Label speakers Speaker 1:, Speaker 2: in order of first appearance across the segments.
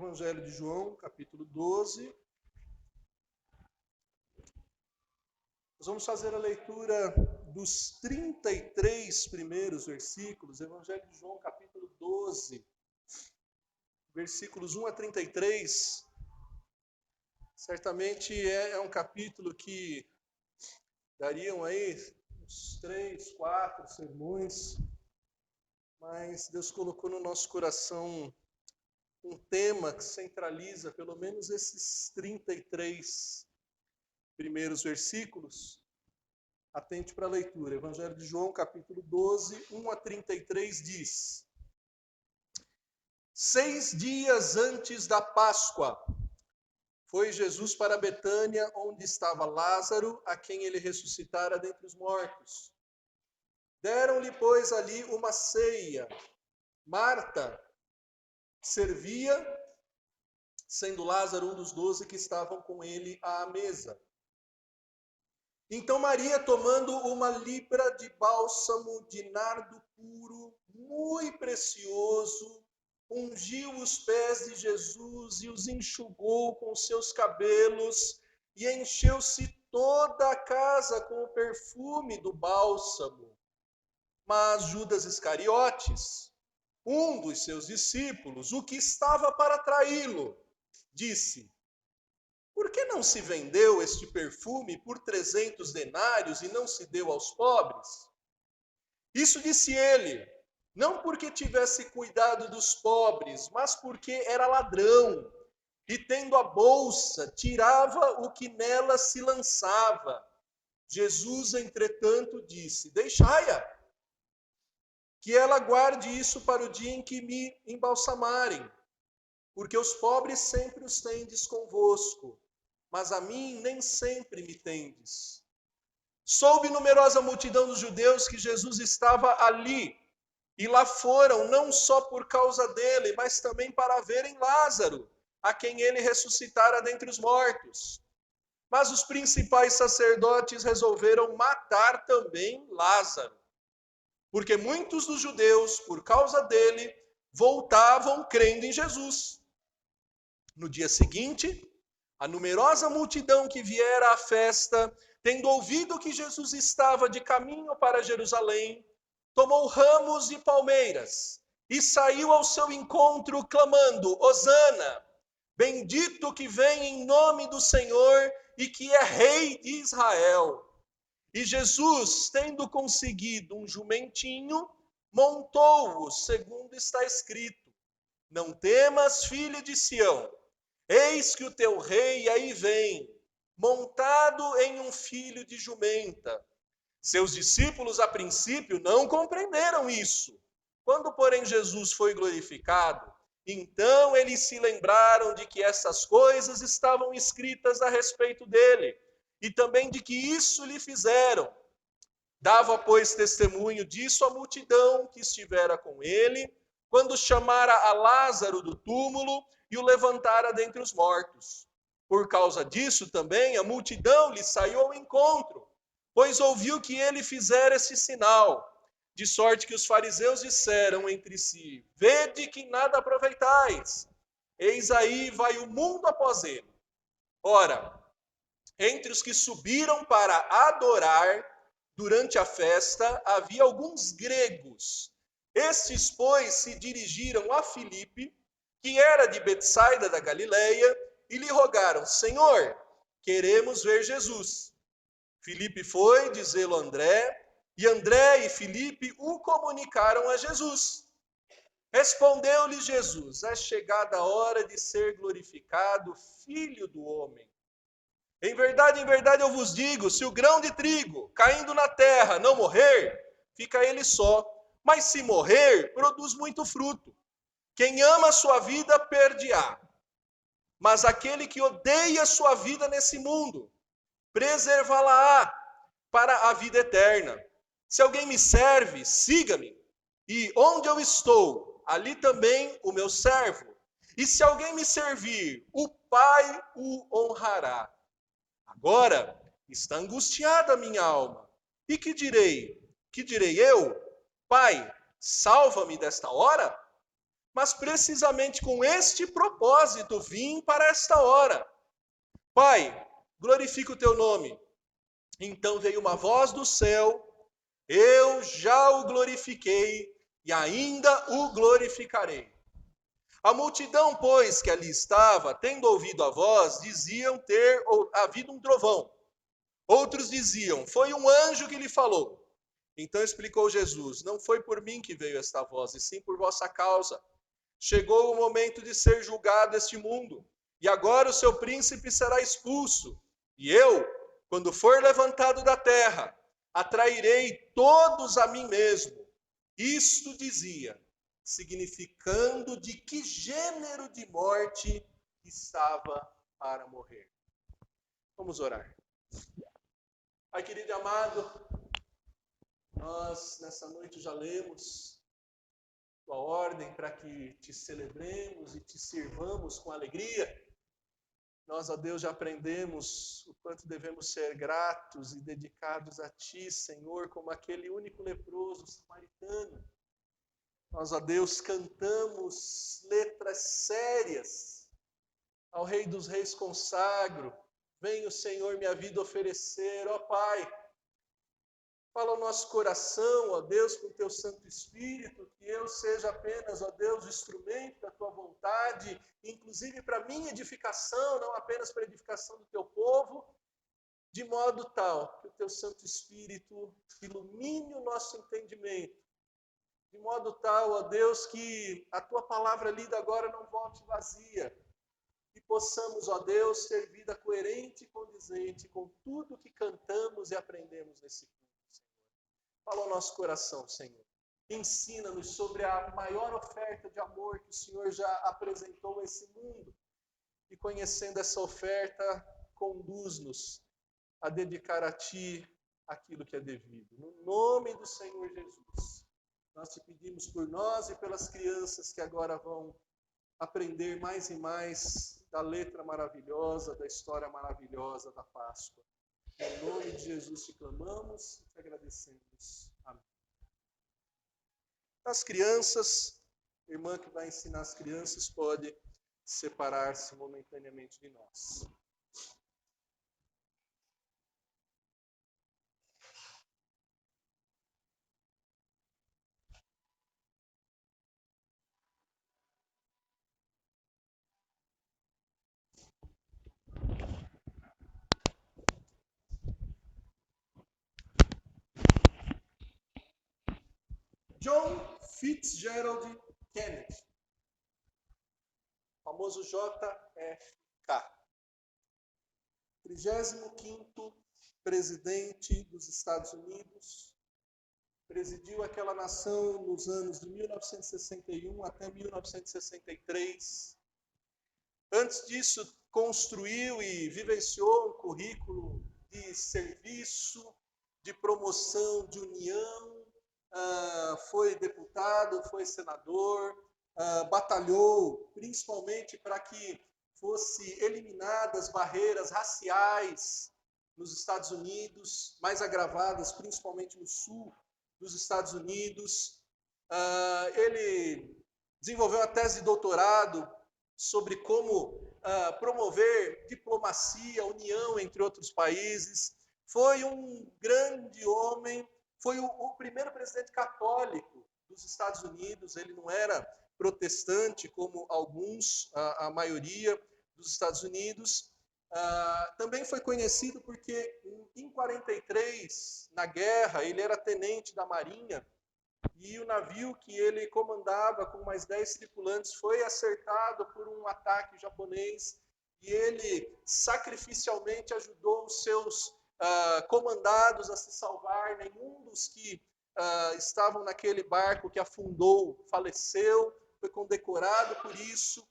Speaker 1: Evangelho de João, capítulo 12. Nós vamos fazer a leitura dos 33 primeiros versículos, Evangelho de João, capítulo 12, versículos 1 a 33. Certamente é um capítulo que dariam aí uns 3, 4 sermões, mas Deus colocou no nosso coração um tema que centraliza pelo menos esses 33 primeiros versículos. Atente para a leitura. Evangelho de João, capítulo 12, 1 a 33 diz: 6 dias antes da Páscoa, foi Jesus para Betânia, onde estava Lázaro, a quem ele ressuscitara dentre os mortos. Deram-lhe, pois, ali uma ceia. Marta servia, sendo Lázaro um dos 12 que estavam com ele à mesa. Então Maria, tomando uma libra de bálsamo de nardo puro, muito precioso, ungiu os pés de Jesus e os enxugou com seus cabelos, e encheu-se toda a casa com o perfume do bálsamo. Mas Judas Iscariotes, um dos seus discípulos, o que estava para traí-lo, disse: por que não se vendeu este perfume por 300 denários e não se deu aos pobres? Isso disse ele, não porque tivesse cuidado dos pobres, mas porque era ladrão, e tendo a bolsa, tirava o que nela se lançava. Jesus, entretanto, disse: deixai-a, que ela guarde isso para o dia em que me embalsamarem, porque os pobres sempre os tendes convosco, mas a mim nem sempre me tendes. Soube numerosa multidão dos judeus que Jesus estava ali, e lá foram, não só por causa dele, mas também para verem Lázaro, a quem ele ressuscitara dentre os mortos. Mas os principais sacerdotes resolveram matar também Lázaro, porque muitos dos judeus, por causa dele, voltavam crendo em Jesus. No dia seguinte, a numerosa multidão que viera à festa, tendo ouvido que Jesus estava de caminho para Jerusalém, tomou ramos e palmeiras e saiu ao seu encontro clamando: Hosana, bendito que vem em nome do Senhor e que é rei de Israel. E Jesus, tendo conseguido um jumentinho, montou-o, segundo está escrito: não temas, filha de Sião, eis que o teu rei aí vem, montado em um filho de jumenta. Seus discípulos, a princípio, não compreenderam isso. Quando, porém, Jesus foi glorificado, então eles se lembraram de que essas coisas estavam escritas a respeito dele, e também de que isso lhe fizeram. Dava, pois, testemunho disso a multidão que estivera com ele, quando chamara a Lázaro do túmulo e o levantara dentre os mortos. Por causa disso também a multidão lhe saiu ao encontro, pois ouviu que ele fizera esse sinal, de sorte que os fariseus disseram entre si: vede que nada aproveitais, eis aí vai o mundo após ele. Ora, entre os que subiram para adorar durante a festa, havia alguns gregos. Estes, pois, se dirigiram a Filipe, que era de Betsaida da Galileia, e lhe rogaram: Senhor, queremos ver Jesus. Filipe foi dizê-lo a André, e André e Filipe o comunicaram a Jesus. Respondeu-lhe Jesus: é chegada a hora de ser glorificado o Filho do Homem. Em verdade, eu vos digo, se o grão de trigo, caindo na terra, não morrer, fica ele só. Mas se morrer, produz muito fruto. Quem ama a sua vida, perde-a. Mas aquele que odeia a sua vida nesse mundo, preservá-la-á para a vida eterna. Se alguém me serve, siga-me. E onde eu estou, ali também o meu servo. E se alguém me servir, o Pai o honrará. Agora está angustiada a minha alma. E que direi? Que direi eu? Pai, salva-me desta hora? mas precisamente com este propósito vim para esta hora. Pai, glorifica o teu nome. Então veio uma voz do céu, eu já o glorifiquei e ainda o glorificarei. A multidão, pois, que ali estava, tendo ouvido a voz, diziam ter havido um trovão. Outros diziam, foi um anjo que lhe falou. Então explicou Jesus, não foi por mim que veio esta voz, e sim por vossa causa. Chegou o momento de ser julgado este mundo, e agora o seu príncipe será expulso. E eu, quando for levantado da terra, atrairei todos a mim mesmo. Isto dizia, significando de que gênero de morte estava para morrer. Vamos orar. Pai querido e amado, nós nessa noite já lemos tua ordem para que te celebremos e te sirvamos com alegria. Nós, ó Deus, já aprendemos o quanto devemos ser gratos e dedicados a ti, Senhor, como aquele único leproso samaritano. Nós, ó Deus, cantamos letras sérias. Ao Rei dos Reis consagro. Vem o Senhor minha vida oferecer, ó Pai. Fala ao nosso coração, ó Deus, com o teu Santo Espírito, que eu seja apenas, ó Deus, o instrumento da tua vontade, inclusive para minha edificação, não apenas para a edificação do teu povo, de modo tal que o teu Santo Espírito ilumine o nosso entendimento, de modo tal, ó Deus, que a tua palavra lida agora não volte vazia, e possamos, ó Deus, ter vida coerente e condizente com tudo que cantamos e aprendemos nesse culto, Senhor. Fala ao nosso coração, Senhor. Ensina-nos sobre a maior oferta de amor que o Senhor já apresentou a esse mundo. E conhecendo essa oferta, conduz-nos a dedicar a Ti aquilo que é devido. No nome do Senhor Jesus. Nós te pedimos por nós e pelas crianças que agora vão aprender mais e mais da letra maravilhosa, da história maravilhosa da Páscoa. Em nome de Jesus te clamamos e te agradecemos. Amém. As crianças, a irmã que vai ensinar as crianças pode separar-se momentaneamente de nós. John Fitzgerald Kennedy, famoso JFK, 35º presidente dos Estados Unidos, presidiu aquela nação nos anos de 1961 até 1963. Antes disso, construiu e vivenciou um currículo de serviço, de promoção, de união, foi deputado, foi senador, batalhou principalmente para que fosse eliminadas barreiras raciais nos Estados Unidos, mais agravadas principalmente no sul dos Estados Unidos. Ele desenvolveu uma tese de doutorado sobre como promover diplomacia, união entre outros países. Foi um grande homem. Foi o primeiro presidente católico dos Estados Unidos. Ele não era protestante, como alguns, a maioria dos Estados Unidos. Também foi conhecido porque, em 43, na guerra, ele era tenente da Marinha, e o navio que ele comandava com mais 10 tripulantes foi acertado por um ataque japonês, e ele sacrificialmente ajudou os seus comandados a se salvar. Nenhum dos que estavam naquele barco que afundou faleceu, foi condecorado por isso.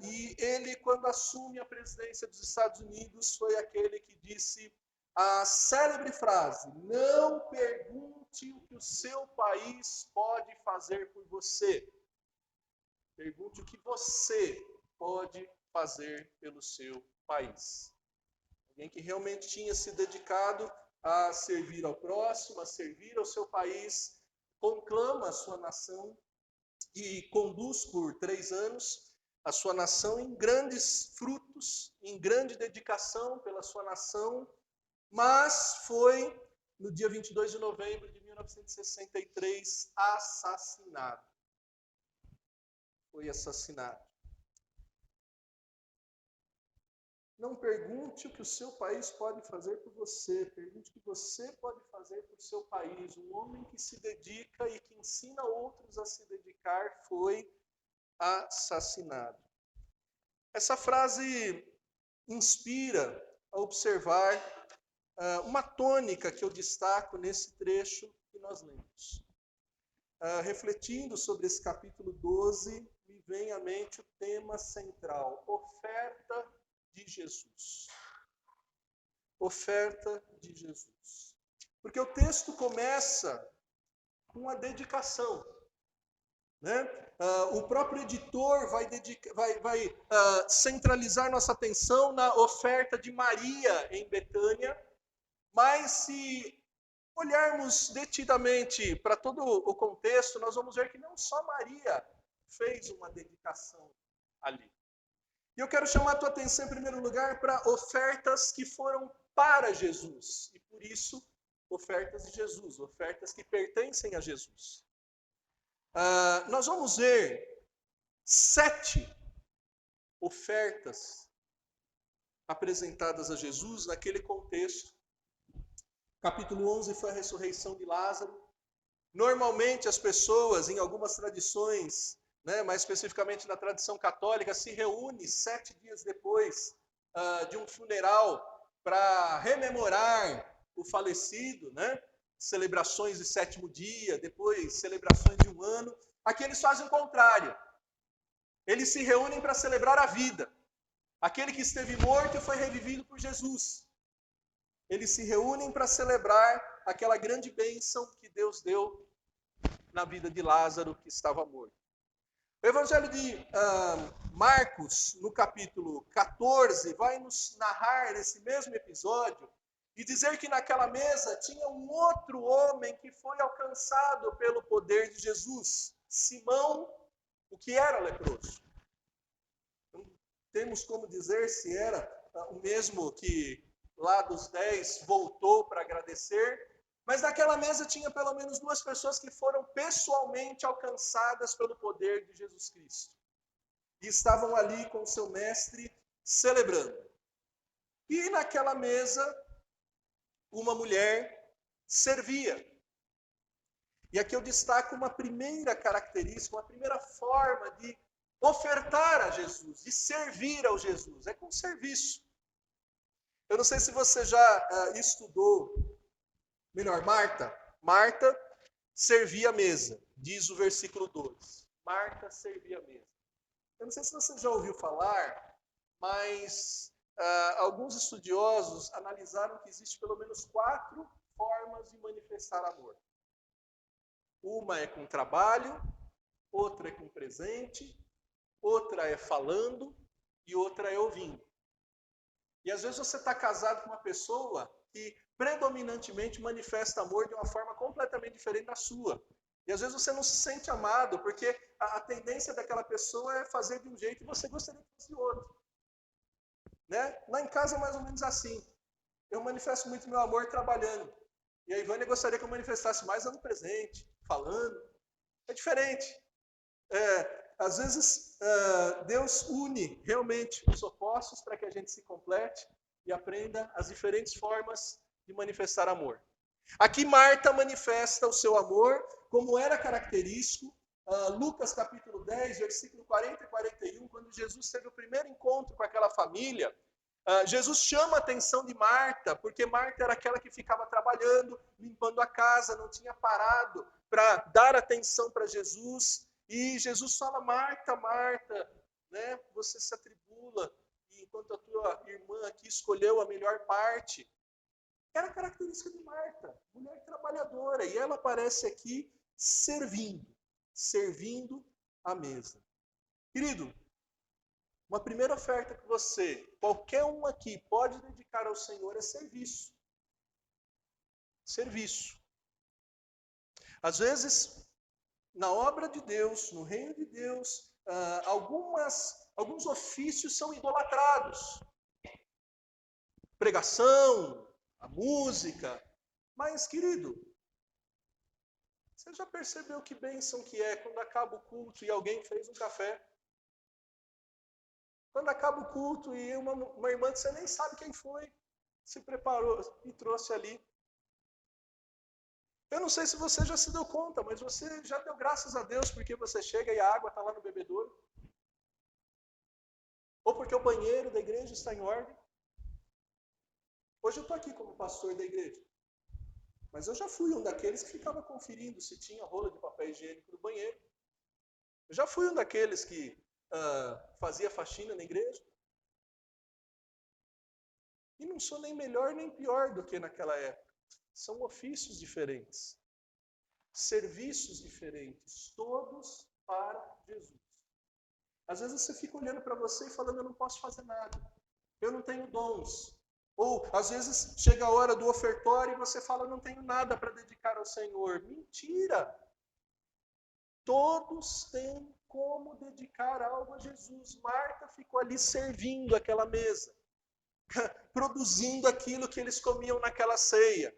Speaker 1: E ele, quando assume a presidência dos Estados Unidos, foi aquele que disse a célebre frase: não pergunte o que o seu país pode fazer por você. Pergunte o que você pode fazer pelo seu país. Alguém que realmente tinha se dedicado a servir ao próximo, a servir ao seu país, conclama a sua nação e conduz por 3 anos a sua nação em grandes frutos, em grande dedicação pela sua nação, mas foi, no dia 22 de novembro de 1963, assassinado. Foi assassinado. Não pergunte o que o seu país pode fazer por você, pergunte o que você pode fazer por seu país. Um homem que se dedica e que ensina outros a se dedicar foi assassinado. Essa frase inspira a observar uma tônica que eu destaco nesse trecho que nós lemos. Refletindo sobre esse capítulo 12, me vem à mente o tema central: oferta de Jesus. Oferta de Jesus. Porque o texto começa com a dedicação. Né? O próprio editor vai centralizar nossa atenção na oferta de Maria em Betânia, mas se olharmos detidamente para todo o contexto, nós vamos ver que não só Maria fez uma dedicação ali. E eu quero chamar a tua atenção, em primeiro lugar, para ofertas que foram para Jesus. E por isso, ofertas de Jesus, ofertas que pertencem a Jesus. Nós vamos ver 7 ofertas apresentadas a Jesus naquele contexto. Capítulo 11 foi a ressurreição de Lázaro. Normalmente as pessoas, em algumas tradições, mais especificamente na tradição católica, se reúnem 7 dias depois de um funeral para rememorar o falecido, celebrações de 7º dia, depois celebrações de 1 ano. Aqui eles fazem o contrário. Eles se reúnem para celebrar a vida. Aquele que esteve morto e foi revivido por Jesus. Eles se reúnem para celebrar aquela grande bênção que Deus deu na vida de Lázaro, que estava morto. O Evangelho de Marcos, no capítulo 14, vai nos narrar esse mesmo episódio e dizer que naquela mesa tinha um outro homem que foi alcançado pelo poder de Jesus, Simão, o que era leproso. Não temos como dizer se era o mesmo que lá dos 10 voltou para agradecer, mas naquela mesa tinha pelo menos 2 pessoas que foram pessoalmente alcançadas pelo poder de Jesus Cristo. E estavam ali com o seu mestre celebrando. E naquela mesa, uma mulher servia. E aqui eu destaco uma primeira característica, uma primeira forma de ofertar a Jesus, de servir ao Jesus, é com serviço. Eu não sei se você já estudou, melhor, Marta servia a mesa, diz o versículo 12. Marta servia a mesa. Eu não sei se você já ouviu falar, mas alguns estudiosos analisaram que existe pelo menos 4 formas de manifestar amor. Uma é com trabalho, outra é com presente, outra é falando e outra é ouvindo. E às vezes você está casado com uma pessoa que predominantemente manifesta amor de uma forma completamente diferente da sua. E às vezes você não se sente amado, porque tendência daquela pessoa é fazer de um jeito e você gostaria que fosse de outro. Lá em casa é mais ou menos assim. Eu manifesto muito meu amor trabalhando. E a Ivânia gostaria que eu manifestasse mais dando presente, falando. É diferente. Às vezes, Deus une realmente os opostos para que a gente se complete e aprenda as diferentes formas de manifestar amor. Aqui Marta manifesta o seu amor, como era característico. Lucas capítulo 10, versículo 40 e 41, quando Jesus teve o primeiro encontro com aquela família, Jesus chama a atenção de Marta, porque Marta era aquela que ficava trabalhando, limpando a casa, não tinha parado para dar atenção para Jesus. E Jesus fala: Marta, Marta, você se atribula, enquanto a tua irmã aqui escolheu a melhor parte. Era a característica de Marta, mulher trabalhadora, e ela aparece aqui servindo à mesa. Querido, uma primeira oferta que você, qualquer um aqui, pode dedicar ao Senhor é serviço. Serviço. Às vezes, na obra de Deus, no reino de Deus, alguns ofícios são idolatrados. Pregação, a música. Mas, querido, você já percebeu que bênção que é quando acaba o culto e alguém fez um café? Quando acaba o culto e uma irmã que você nem sabe quem foi, se preparou e trouxe ali. Eu não sei se você já se deu conta, mas você já deu graças a Deus porque você chega e a água está lá no bebedouro? Ou porque o banheiro da igreja está em ordem? Hoje eu estou aqui como pastor da igreja. Mas eu já fui um daqueles que ficava conferindo se tinha rola de papel higiênico no banheiro. Eu já fui um daqueles que fazia faxina na igreja. E não sou nem melhor nem pior do que naquela época. São ofícios diferentes. Serviços diferentes. Todos para Jesus. Às vezes você fica olhando para você e falando, eu não posso fazer nada. Eu não tenho dons. Ou, às vezes, chega a hora do ofertório e você fala, não tenho nada para dedicar ao Senhor. Mentira! Todos têm como dedicar algo a Jesus. Marta ficou ali servindo aquela mesa, produzindo aquilo que eles comiam naquela ceia.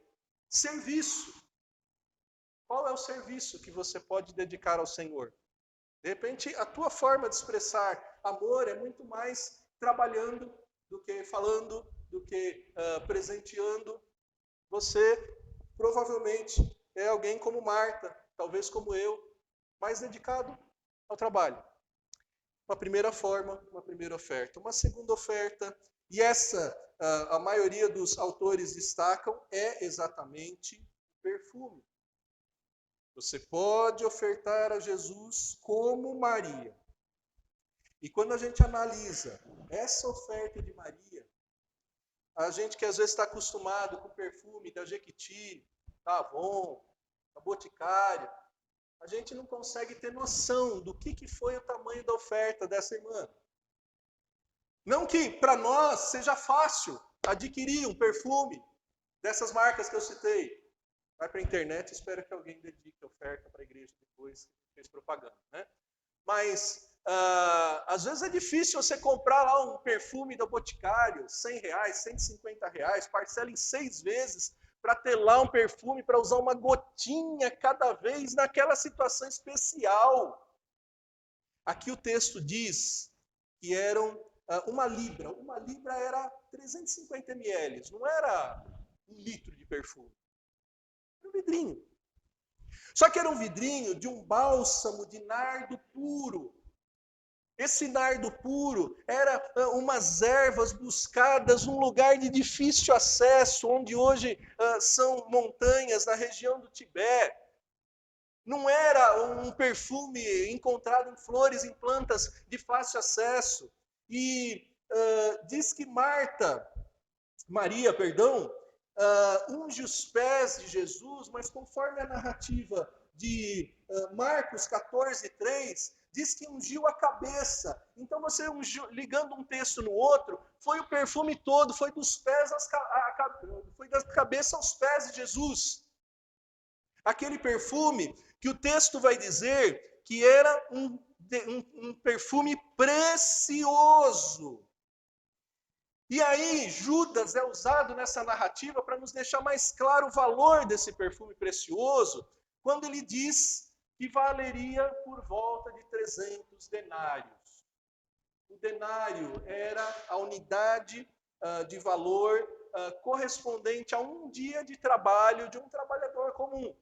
Speaker 1: Serviço. Qual é o serviço que você pode dedicar ao Senhor? De repente, a tua forma de expressar amor é muito mais trabalhando do que falando, do que presenteando. Você provavelmente é alguém como Marta, talvez como eu, mais dedicado ao trabalho. Uma primeira forma, uma primeira oferta. Uma segunda oferta, e essa a maioria dos autores destacam, é exatamente o perfume. Você pode ofertar a Jesus como Maria. E quando a gente analisa essa oferta de Maria, a gente que às vezes está acostumado com o perfume da Jequiti, da Avon, da Boticário, a gente não consegue ter noção do que foi o tamanho da oferta dessa irmã. Não que para nós seja fácil adquirir um perfume dessas marcas que eu citei. Vai para a internet e espera que alguém dedique oferta para a igreja depois que fez propaganda, né? Mas às vezes é difícil você comprar lá um perfume da Boticário, R$100, R$150, parcela em 6 vezes, para ter lá um perfume, para usar uma gotinha cada vez naquela situação especial. Aqui o texto diz que eram uma libra. Uma libra era 350 ml, não era 1 litro de perfume. Era um vidrinho. Só que era um vidrinho de um bálsamo de nardo puro. Esse nardo puro era umas ervas buscadas num lugar de difícil acesso, onde hoje são montanhas na região do Tibete. Não era um perfume encontrado em flores, em plantas de fácil acesso. E diz que Maria, unge os pés de Jesus, mas conforme a narrativa de Marcos 14:3, diz que ungiu a cabeça. Então você ungiu, ligando um texto no outro, foi o perfume todo, foi dos pés foi da cabeça aos pés de Jesus. Aquele perfume que o texto vai dizer que era um perfume precioso. E aí, Judas é usado nessa narrativa para nos deixar mais claro o valor desse perfume precioso, quando ele diz que valeria por volta de 300 denários. O denário era a unidade de valor correspondente a um dia de trabalho de um trabalhador comum.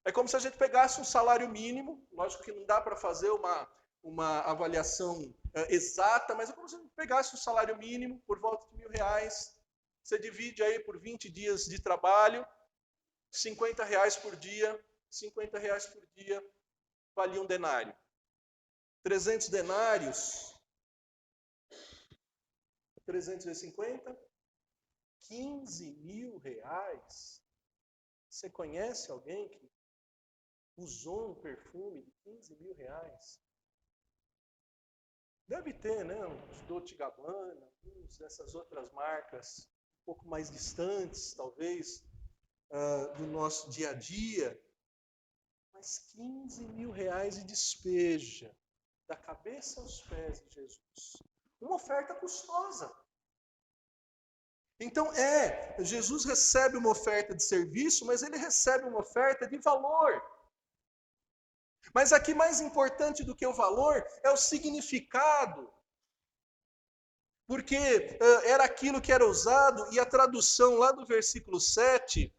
Speaker 1: É como se a gente pegasse um salário mínimo, lógico que não dá para fazer uma avaliação exata, mas é como se a gente pegasse um salário mínimo por volta de R$1.000, você divide aí por 20 dias de trabalho, R$50 por dia, R$50 por dia valia um denário. 300 denários, 300 vezes 50, R$15.000. Você conhece alguém que usou um perfume de R$15.000? Deve ter, né? Uns Dolce & Gabbana, uns dessas outras marcas, um pouco mais distantes, talvez, do nosso dia a dia. mas 15 mil reais e despeja da cabeça aos pés de Jesus. Uma oferta custosa. Então, Jesus recebe uma oferta de serviço, mas ele recebe uma oferta de valor. Mas aqui mais importante do que o valor é o significado. Porque era aquilo que era usado, e a tradução lá do versículo 7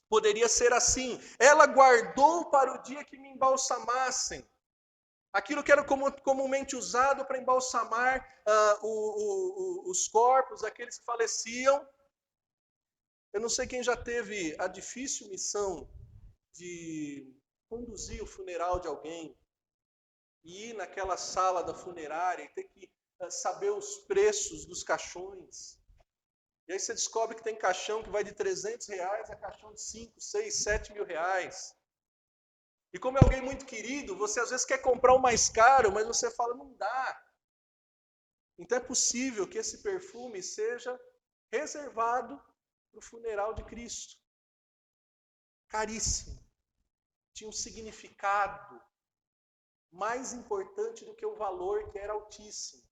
Speaker 1: poderia ser assim: ela guardou para o dia que me embalsamassem. Aquilo que era comumente usado para embalsamar os corpos, aqueles que faleciam. Eu não sei quem já teve a difícil missão de conduzir o funeral de alguém, e ir naquela sala da funerária e ter que saber os preços dos caixões. E aí você descobre que tem caixão que vai de R$300 a caixão de 5, 6, 7 mil reais. E como é alguém muito querido, você às vezes quer comprar o mais caro, mas você fala, não dá. Então é possível que esse perfume seja reservado para o funeral de Cristo. Caríssimo. Tinha um significado mais importante do que o valor, que era altíssimo.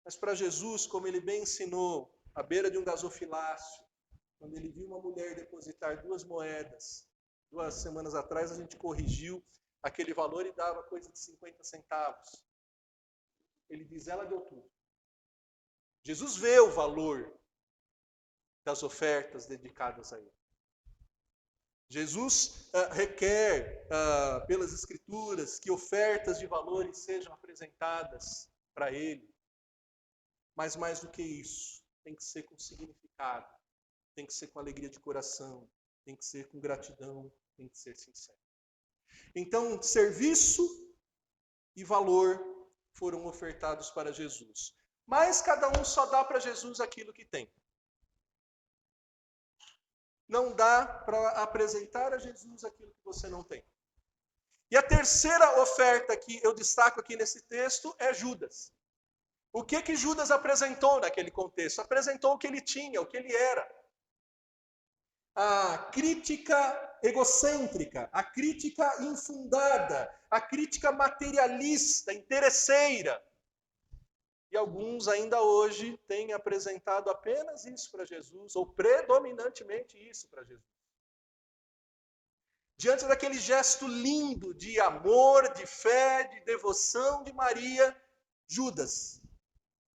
Speaker 1: Mas para Jesus, como ele bem ensinou, à beira de um gasofilácio, quando ele viu uma mulher depositar 2 moedas, 2 semanas atrás a gente corrigiu aquele valor e dava coisa de 50 centavos. Ele diz, ela deu tudo. Jesus vê o valor das ofertas dedicadas a ele. Jesus requer, pelas Escrituras, que ofertas de valores sejam apresentadas para ele. Mas mais do que isso, tem que ser com significado, tem que ser com alegria de coração, tem que ser com gratidão, tem que ser sincero. Então, serviço e valor foram ofertados para Jesus. Mas cada um só dá para Jesus aquilo que tem. Não dá para apresentar a Jesus aquilo que você não tem. E a terceira oferta que eu destaco aqui nesse texto é Judas. O que Judas apresentou naquele contexto? Apresentou o que ele tinha, o que ele era. A crítica egocêntrica, a crítica infundada, a crítica materialista, interesseira. E alguns ainda hoje têm apresentado apenas isso para Jesus, ou predominantemente isso para Jesus. Diante daquele gesto lindo de amor, de fé, de devoção de Maria, Judas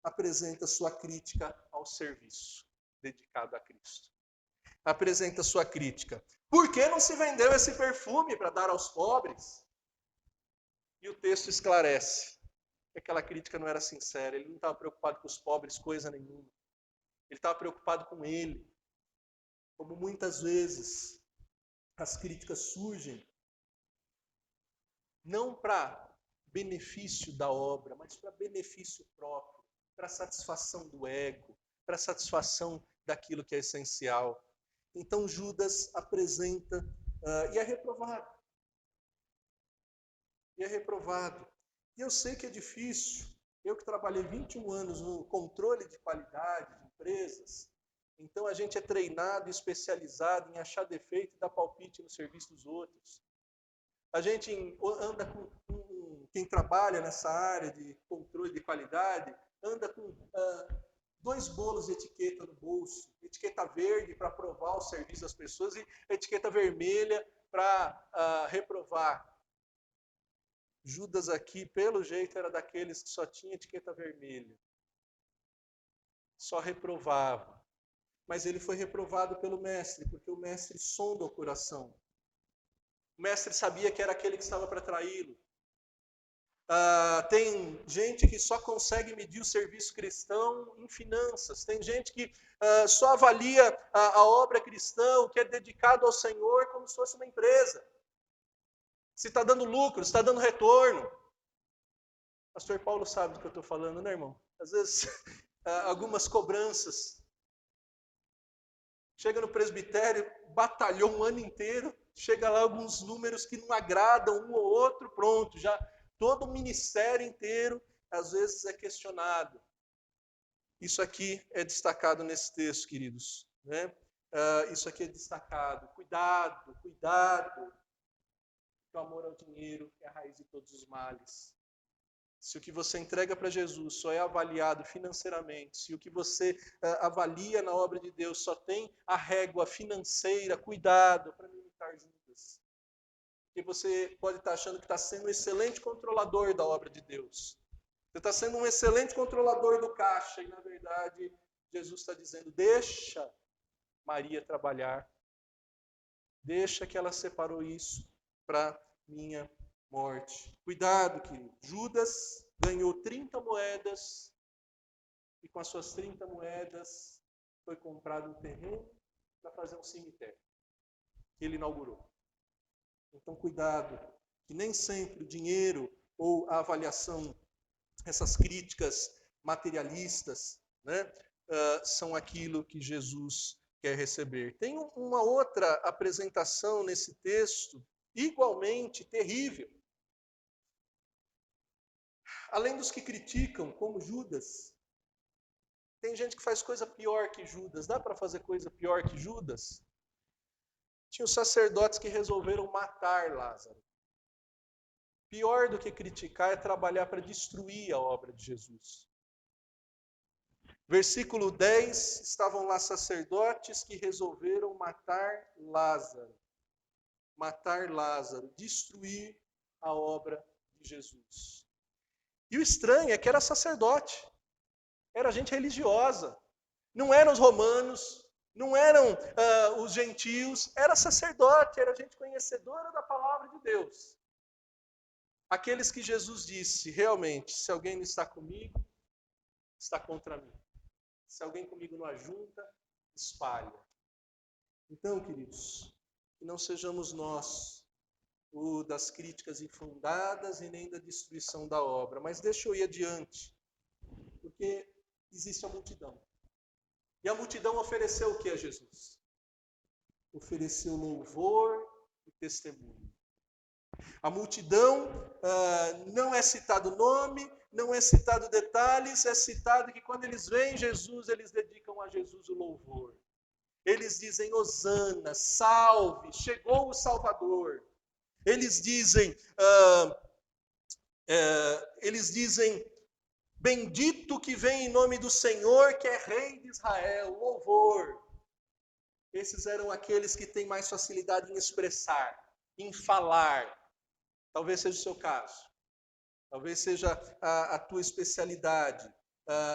Speaker 1: apresenta sua crítica ao serviço dedicado a Cristo. Apresenta sua crítica. Por que não se vendeu esse perfume para dar aos pobres? E o texto esclarece que aquela crítica não era sincera. Ele não estava preocupado com os pobres, coisa nenhuma. Ele estava preocupado com ele. Como muitas vezes as críticas surgem não para benefício da obra, mas para benefício próprio, para satisfação do ego, para satisfação daquilo que é essencial. Então Judas apresenta e é reprovado. E é reprovado. E eu sei que é difícil. Eu que trabalhei 21 anos no controle de qualidade de empresas, então a gente é treinado e especializado em achar defeito e dar palpite no serviço dos outros. A gente anda com quem trabalha nessa área de controle de qualidade, anda com 2 bolos de etiqueta no bolso. Etiqueta verde para aprovar o serviço das pessoas e etiqueta vermelha para reprovar. Judas aqui, pelo jeito, era daqueles que só tinha etiqueta vermelha. Só reprovava. Mas ele foi reprovado pelo mestre, porque o mestre sonda o coração. O mestre sabia que era aquele que estava para traí-lo. Tem gente que só consegue medir o serviço cristão em finanças. Tem gente que só avalia a obra cristã, o que é dedicado ao Senhor, como se fosse uma empresa. Se está dando lucro, se está dando retorno. Pastor Paulo sabe do que eu estou falando, né, irmão? Às vezes, algumas cobranças. Chega no presbitério, batalhou um ano inteiro, chega lá alguns números que não agradam um ou outro, pronto, já todo o ministério inteiro, às vezes, é questionado. Isso aqui é destacado nesse texto, queridos, né? isso aqui é destacado. Cuidado, cuidado. O amor ao dinheiro é a raiz de todos os males. Se o que você entrega para Jesus só é avaliado financeiramente, se o que você avalia na obra de Deus só tem a régua financeira, cuidado para não imitar Judas. Porque você pode estar achando que está sendo um excelente controlador da obra de Deus. Você está sendo um excelente controlador do caixa e, na verdade, Jesus está dizendo, deixa Maria trabalhar. Deixa que ela separou isso para minha morte. Cuidado, querido. Judas ganhou 30 moedas e com as suas 30 moedas foi comprado um terreno para fazer um cemitério que ele inaugurou. Então, cuidado, que nem sempre o dinheiro ou a avaliação, essas críticas materialistas, né, são aquilo que Jesus quer receber. Tem uma outra apresentação nesse texto, igualmente terrível. Além dos que criticam, como Judas, tem gente que faz coisa pior que Judas. Dá para fazer coisa pior que Judas? Tinha os sacerdotes que resolveram matar Lázaro. Pior do que criticar é trabalhar para destruir a obra de Jesus. Versículo 10, estavam lá sacerdotes que resolveram matar Lázaro. Matar Lázaro, destruir a obra de Jesus. E o estranho é que era sacerdote, era gente religiosa. Não eram os romanos, não eram os gentios, era sacerdote, era gente conhecedora da palavra de Deus. Aqueles que Jesus disse, realmente, se alguém não está comigo, está contra mim. Se alguém comigo não ajunta, espalha. Então, queridos, que não sejamos nós o das críticas infundadas e nem da destruição da obra. Mas deixa eu ir adiante, porque existe a multidão. E a multidão ofereceu o que a Jesus? Ofereceu louvor e testemunho. A multidão não é citado nome, não é citado detalhes, é citado que quando eles veem Jesus, eles dedicam a Jesus o louvor. Eles dizem, Hosana, salve, chegou o Salvador. Eles dizem, bendito que vem em nome do Senhor, que é Rei de Israel, louvor. Esses eram aqueles que têm mais facilidade em expressar, em falar. Talvez seja o seu caso. Talvez seja a tua especialidade.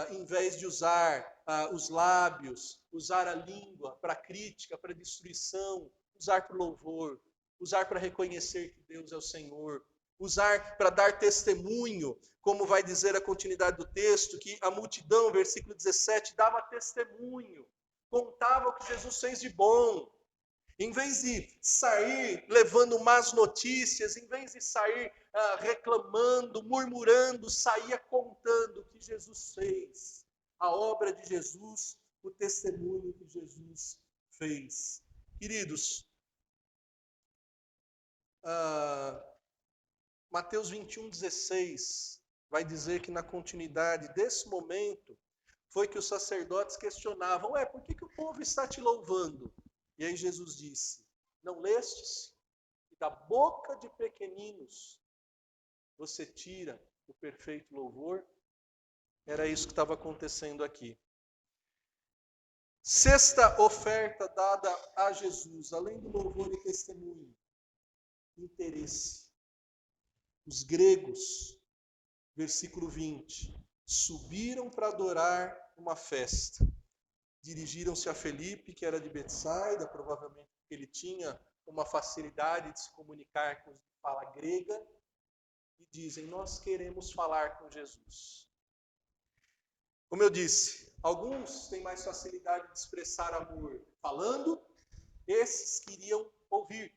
Speaker 1: Em vez de usar os lábios, usar a língua para crítica, para destruição, usar para o louvor, usar para reconhecer que Deus é o Senhor, usar para dar testemunho, como vai dizer a continuidade do texto, que a multidão, versículo 17, dava testemunho, contava o que Jesus fez de bom. Em vez de sair levando más notícias, em vez de sair reclamando, murmurando, saía contando o que Jesus fez, a obra de Jesus, o testemunho que Jesus fez. Queridos, Mateus 21:16 vai dizer que na continuidade desse momento foi que os sacerdotes questionavam, por que o povo está te louvando? E aí Jesus disse, não lestes? E da boca de pequeninos você tira o perfeito louvor? Era isso que estava acontecendo aqui. Sexta oferta dada a Jesus, além do louvor e testemunho, interesse. Os gregos, versículo 20, subiram para adorar uma festa. Dirigiram-se a Felipe, que era de Betsaida, provavelmente porque ele tinha uma facilidade de se comunicar com os de fala grega, e dizem, nós queremos falar com Jesus. Como eu disse, alguns têm mais facilidade de expressar amor falando, esses queriam ouvir.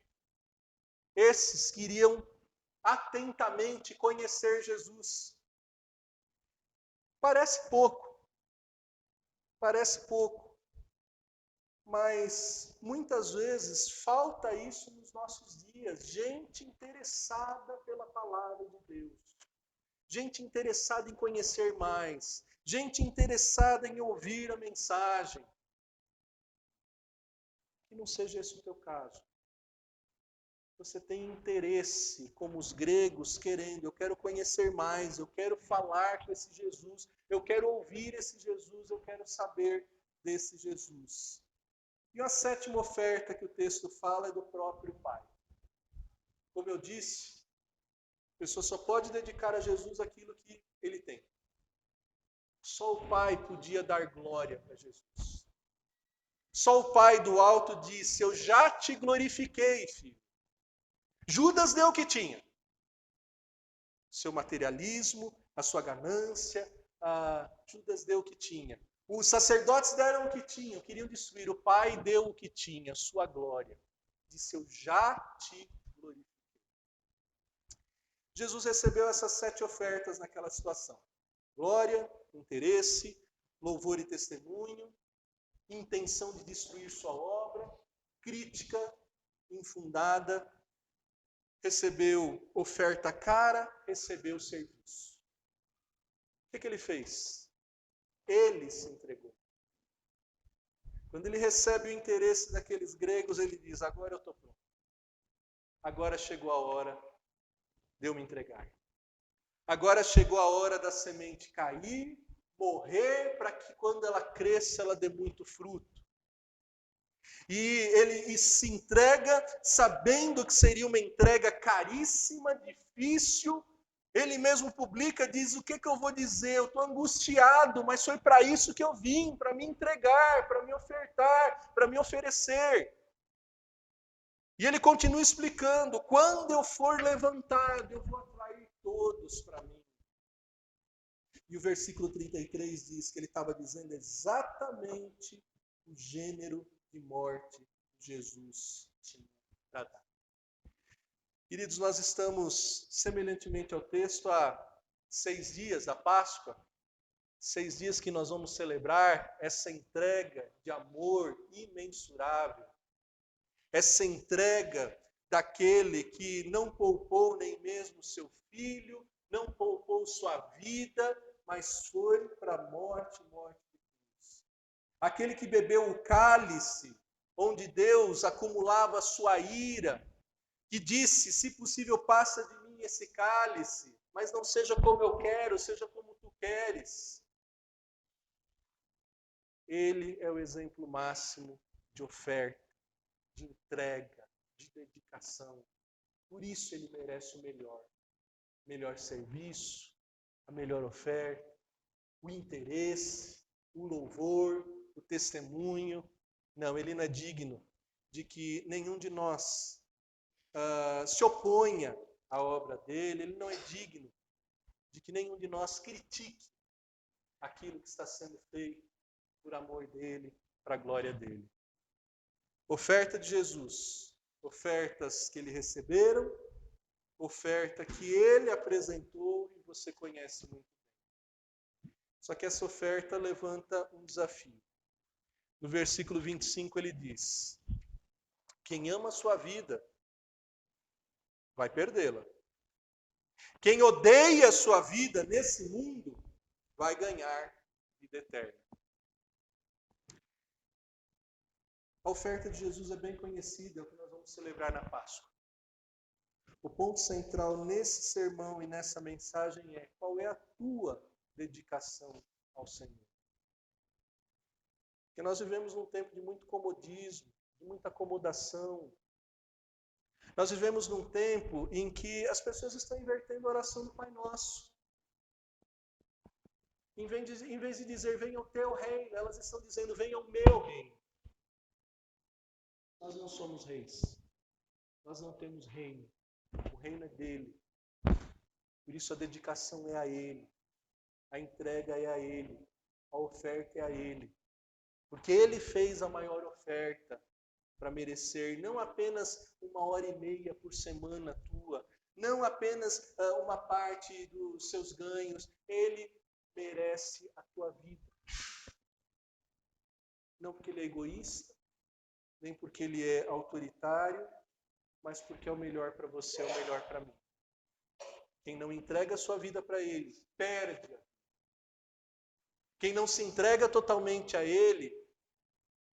Speaker 1: Esses queriam atentamente conhecer Jesus. Parece pouco, mas muitas vezes falta isso nos nossos dias. Gente interessada pela palavra de Deus. Gente interessada em conhecer mais. Gente interessada em ouvir a mensagem. Que não seja esse o teu caso. Você tem interesse, como os gregos, querendo, eu quero conhecer mais, eu quero falar com esse Jesus, eu quero ouvir esse Jesus, eu quero saber desse Jesus. E a sétima oferta que o texto fala é do próprio Pai. Como eu disse, a pessoa só pode dedicar a Jesus aquilo que ele tem. Só o Pai podia dar glória para Jesus. Só o Pai do alto disse, eu já te glorifiquei, filho. Judas deu o que tinha. Seu materialismo, a sua ganância, Judas deu o que tinha. Os sacerdotes deram o que tinham, queriam destruir. O Pai deu o que tinha, sua glória. Disse, eu já te glorifiquei. Jesus recebeu essas 7 ofertas naquela situação. Glória, interesse, louvor e testemunho, intenção de destruir sua obra, crítica infundada, recebeu oferta cara, recebeu serviço. O que ele fez? Ele se entregou. Quando ele recebe o interesse daqueles gregos, ele diz, agora eu estou pronto. Agora chegou a hora de eu me entregar. Agora chegou a hora da semente cair, morrer, para que quando ela cresça, ela dê muito fruto. E ele se entrega sabendo que seria uma entrega caríssima, difícil. Ele mesmo publica, diz, o que eu vou dizer? Eu estou angustiado, mas foi para isso que eu vim, para me entregar, para me ofertar, para me oferecer. E ele continua explicando, quando eu for levantado, eu vou atrair todos para mim. E o versículo 33 diz que ele estava dizendo exatamente o gênero de morte que Jesus tinha para dar. Queridos, nós estamos, semelhantemente ao texto, há 6 dias da Páscoa, 6 dias que nós vamos celebrar essa entrega de amor imensurável, essa entrega daquele que não poupou nem mesmo seu filho, não poupou sua vida, mas foi para a morte de cruz. Aquele que bebeu o cálice, onde Deus acumulava a sua ira, que disse, se possível, passa de mim esse cálice, mas não seja como eu quero, seja como tu queres. Ele é o exemplo máximo de oferta, de entrega, de dedicação. Por isso ele merece o melhor. Melhor serviço, a melhor oferta, o interesse, o louvor, o testemunho. Não, ele não é digno de que nenhum de nós se oponha à obra dele. Ele não é digno de que nenhum de nós critique aquilo que está sendo feito por amor dele, para a glória dele. Oferta de Jesus, ofertas que ele receberam, oferta que ele apresentou e você conhece muito bem. Só que essa oferta levanta um desafio. No versículo 25 ele diz, quem ama a sua vida vai perdê-la. Quem odeia a sua vida nesse mundo vai ganhar vida eterna. A oferta de Jesus é bem conhecida, é o que nós vamos celebrar na Páscoa. O ponto central nesse sermão e nessa mensagem é qual é a tua dedicação ao Senhor. Porque nós vivemos num tempo de muito comodismo, de muita acomodação. Nós vivemos num tempo em que as pessoas estão invertendo a oração do Pai Nosso. Em vez de dizer, venha o teu reino, elas estão dizendo, venha o meu reino. Nós não somos reis. Nós não temos reino. O reino é dele. Por isso a dedicação é a ele. A entrega é a ele. A oferta é a ele. Porque ele fez a maior oferta para merecer não apenas 1h30 por semana tua, não apenas uma parte dos seus ganhos. Ele merece a tua vida. Não porque ele é egoísta, nem porque ele é autoritário, mas porque é o melhor para você, é o melhor para mim. Quem não entrega a sua vida para ele, perde-a. Quem não se entrega totalmente a ele,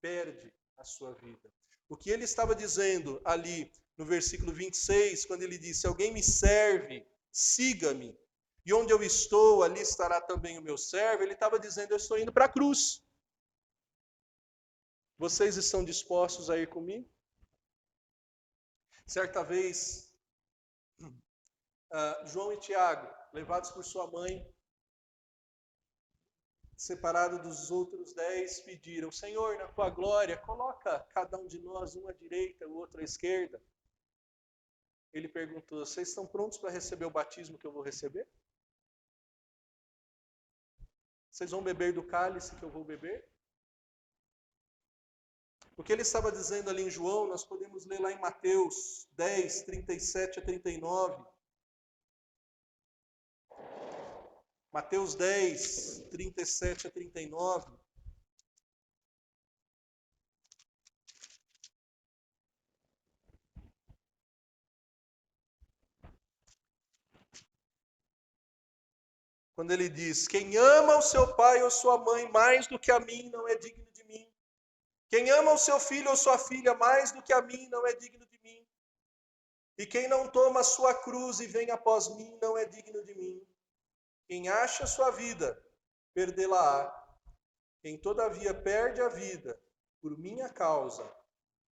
Speaker 1: perde a sua vida. O que ele estava dizendo ali no versículo 26, quando ele disse: alguém me serve, siga-me, e onde eu estou, ali estará também o meu servo, ele estava dizendo: eu estou indo para a cruz. Vocês estão dispostos a ir comigo? Certa vez, João e Tiago, levados por sua mãe, separados dos outros 10, pediram: Senhor, na tua glória, coloca cada um de nós, um à direita, o outro à esquerda. Ele perguntou: vocês estão prontos para receber o batismo que eu vou receber? Vocês vão beber do cálice que eu vou beber? O que ele estava dizendo ali em João, nós podemos ler lá em Mateus 10, 37 a 39. Mateus 10, 37 a 39. Quando ele diz: quem ama o seu pai ou sua mãe mais do que a mim, não é digno de mim. Quem ama o seu filho ou sua filha mais do que a mim, não é digno de mim. E quem não toma a sua cruz e vem após mim, não é digno de mim. Quem acha a sua vida, perdê-la-á. Quem todavia perde a vida, por minha causa,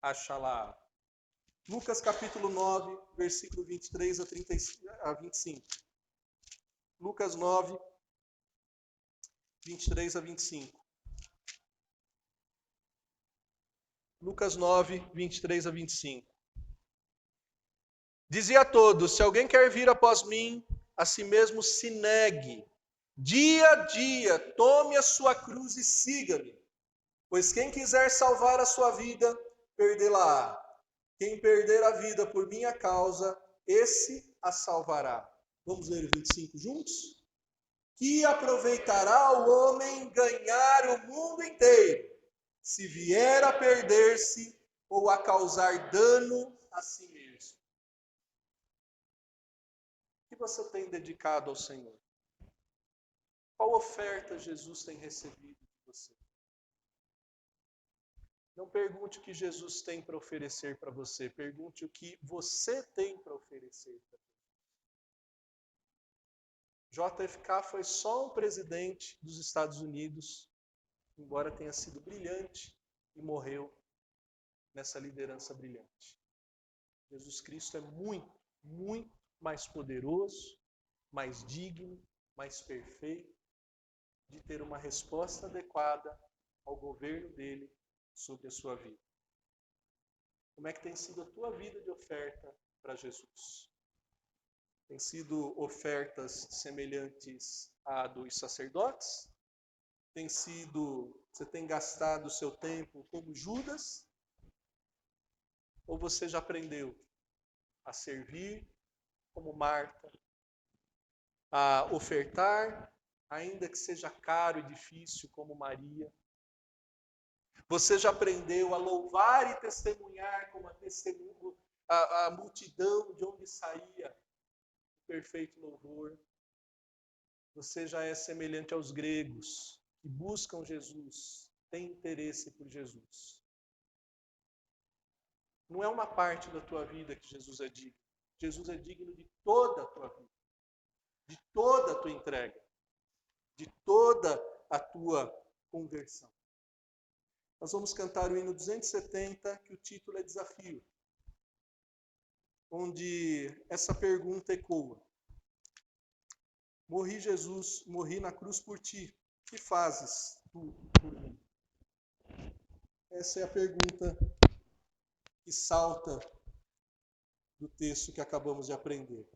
Speaker 1: achá-la-á. Lucas capítulo 9, versículo 23 a 25. Lucas 9, 23 a 25. Lucas 9, 23 a 25. Dizia a todos: se alguém quer vir após mim, a si mesmo se negue. Dia a dia, tome a sua cruz e siga-me. Pois quem quiser salvar a sua vida, perdê-la-á. Quem perder a vida por minha causa, esse a salvará. Vamos ler o 25 juntos? Que aproveitará o homem ganhar o mundo inteiro, se vier a perder-se ou a causar dano a si mesmo. O que você tem dedicado ao Senhor? Qual oferta Jesus tem recebido de você? Não pergunte o que Jesus tem para oferecer para você, pergunte o que você tem para oferecer para você. JFK foi só um presidente dos Estados Unidos, embora tenha sido brilhante, e morreu nessa liderança brilhante. Jesus Cristo é muito, muito mais poderoso, mais digno, mais perfeito, de ter uma resposta adequada ao governo dele sobre a sua vida. Como é que tem sido a tua vida de oferta para Jesus? Tem sido ofertas semelhantes à dos sacerdotes? Você tem gastado o seu tempo como Judas? Ou você já aprendeu a servir como Marta, a ofertar, ainda que seja caro e difícil, como Maria? Você já aprendeu a louvar e testemunhar como a multidão de onde saía o perfeito louvor? Você já é semelhante aos gregos que buscam Jesus, têm interesse por Jesus. Não é uma parte da tua vida que Jesus é digno. Jesus é digno de toda a tua vida, de toda a tua entrega, de toda a tua conversão. Nós vamos cantar o hino 270, que o título é Desafio, onde essa pergunta ecoa: morri, Jesus, morri na cruz por ti, que fazes tu por mim? Essa é a pergunta que salta do texto que acabamos de aprender.